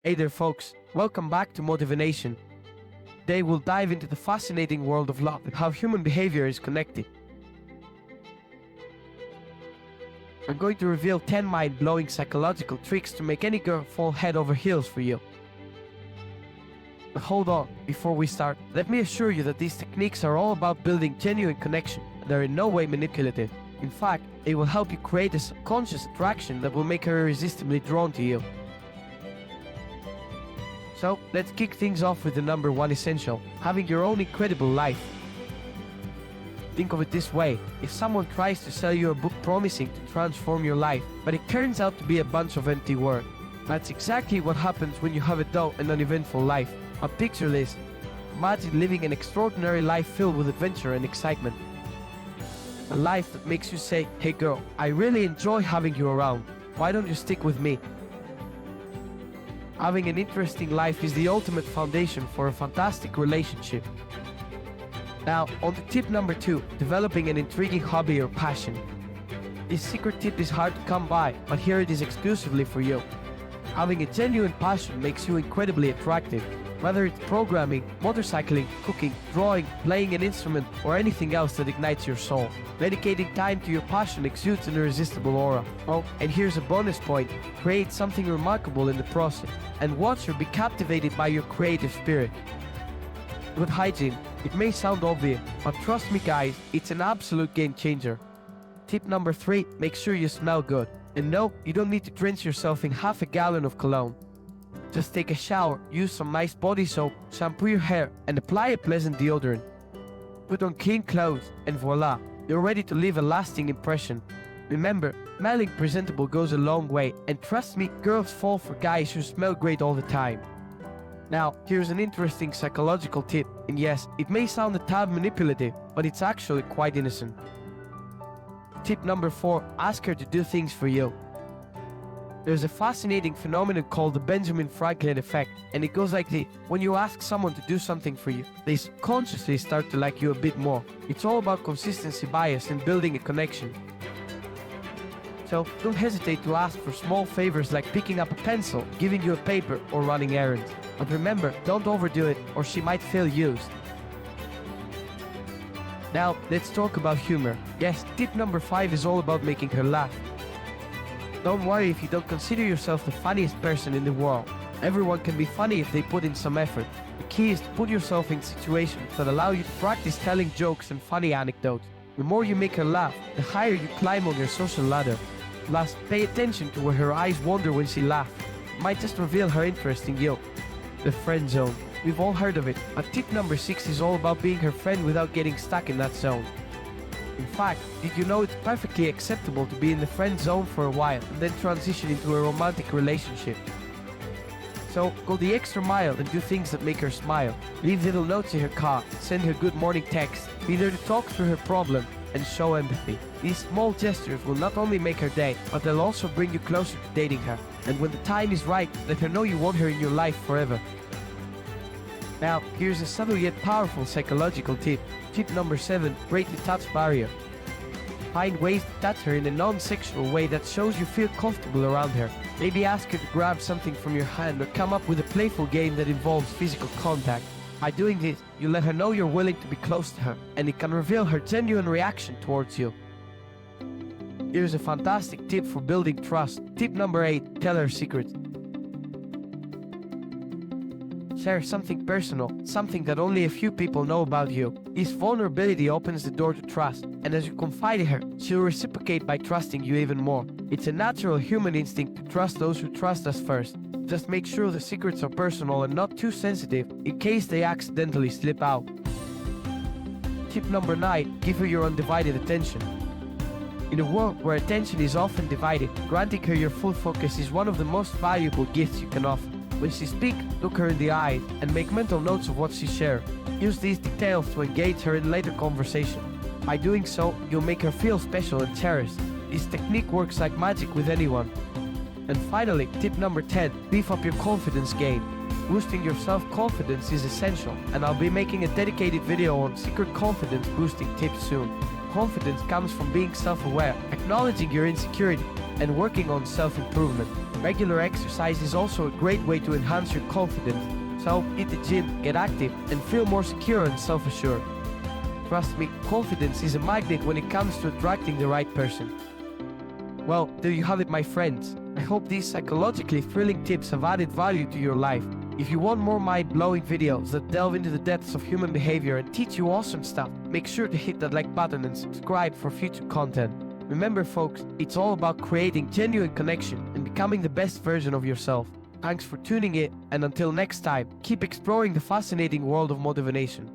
Hey there folks, welcome back to Motivation. Today we'll dive into the fascinating world of love and how human behavior is connected. I'm going to reveal 10 mind-blowing psychological tricks to make any girl fall head over heels for you. But hold on, before we start, let me assure you that these techniques are all about building genuine connection. They're in no way manipulative. In fact, they will help you create a subconscious attraction that will make her irresistibly drawn to you. So, let's kick things off with the number one essential, having your own incredible life. Think of it this way, if someone tries to sell you a book promising to transform your life, but it turns out to be a bunch of empty words, that's exactly what happens when you have a dull and uneventful life. But picture this, imagine living an extraordinary life filled with adventure and excitement. A life that makes you say, hey girl, I really enjoy having you around, why don't you stick with me? Having an interesting life is the ultimate foundation for a fantastic relationship. Now, on to tip number 2, developing an intriguing hobby or passion. This secret tip is hard to come by, but here it is exclusively for you. Having a genuine passion makes you incredibly attractive. Whether it's programming, motorcycling, cooking, drawing, playing an instrument, or anything else that ignites your soul. Dedicating time to your passion exudes an irresistible aura. Oh, and here's a bonus point. Create something remarkable in the process, and watch her be captivated by your creative spirit. With hygiene, it may sound obvious, but trust me guys, it's an absolute game changer. Tip number 3, make sure you smell good. And no, you don't need to drench yourself in half a gallon of cologne. Just take a shower, use some nice body soap, shampoo your hair, and apply a pleasant deodorant. Put on clean clothes, and voila, you're ready to leave a lasting impression. Remember, smelling presentable goes a long way, and trust me, girls fall for guys who smell great all the time. Now, here's an interesting psychological tip, and yes, it may sound a tad manipulative, but it's actually quite innocent. Tip number 4, ask her to do things for you. There's a fascinating phenomenon called the Benjamin Franklin effect, and it goes like this. When you ask someone to do something for you, they subconsciously start to like you a bit more. It's all about consistency bias and building a connection. So, don't hesitate to ask for small favors like picking up a pencil, giving you a paper, or running errands. But remember, don't overdo it, or she might feel used. Now, let's talk about humor. Yes, tip number 5 is all about making her laugh. Don't worry if you don't consider yourself the funniest person in the world. Everyone can be funny if they put in some effort. The key is to put yourself in situations that allow you to practice telling jokes and funny anecdotes. The more you make her laugh, the higher you climb on your social ladder. Plus, pay attention to where her eyes wander when she laughs. It might just reveal her interest in you. The friend zone. We've all heard of it, but tip number 6 is all about being her friend without getting stuck in that zone. In fact, did you know it's perfectly acceptable to be in the friend zone for a while and then transition into a romantic relationship? So, go the extra mile and do things that make her smile. Leave little notes in her car, send her good morning texts, be there to talk through her problem, and show empathy. These small gestures will not only make her day, but they'll also bring you closer to dating her. And when the time is right, let her know you want her in your life forever. Now, here's a subtle yet powerful psychological tip. Tip number 7, break the touch barrier. Find ways to touch her in a non-sexual way that shows you feel comfortable around her. Maybe ask her to grab something from your hand or come up with a playful game that involves physical contact. By doing this, you let her know you're willing to be close to her, and it can reveal her genuine reaction towards you. Here's a fantastic tip for building trust. Tip number 8, tell her secrets. Share something personal, something that only a few people know about you. This vulnerability opens the door to trust, and as you confide in her, she'll reciprocate by trusting you even more. It's a natural human instinct to trust those who trust us first. Just make sure the secrets are personal and not too sensitive, in case they accidentally slip out. Tip number 9, give her your undivided attention. In a world where attention is often divided, granting her your full focus is one of the most valuable gifts you can offer. When she speaks, look her in the eyes and make mental notes of what she shares. Use these details to engage her in later conversation. By doing so, you'll make her feel special and cherished. This technique works like magic with anyone. And finally, tip number 10, beef up your confidence game. Boosting your self-confidence is essential, and I'll be making a dedicated video on secret confidence boosting tips soon. Confidence comes from being self-aware, acknowledging your insecurity, and working on self-improvement. Regular exercise is also a great way to enhance your confidence. So hit the gym, get active, and feel more secure and self-assured. Trust me, confidence is a magnet when it comes to attracting the right person. Well, there you have it, my friends. I hope these psychologically thrilling tips have added value to your life. If you want more mind-blowing videos that delve into the depths of human behavior and teach you awesome stuff, make sure to hit that like button and subscribe for future content. Remember folks, it's all about creating genuine connection and becoming the best version of yourself. Thanks for tuning in, and until next time, keep exploring the fascinating world of motivation.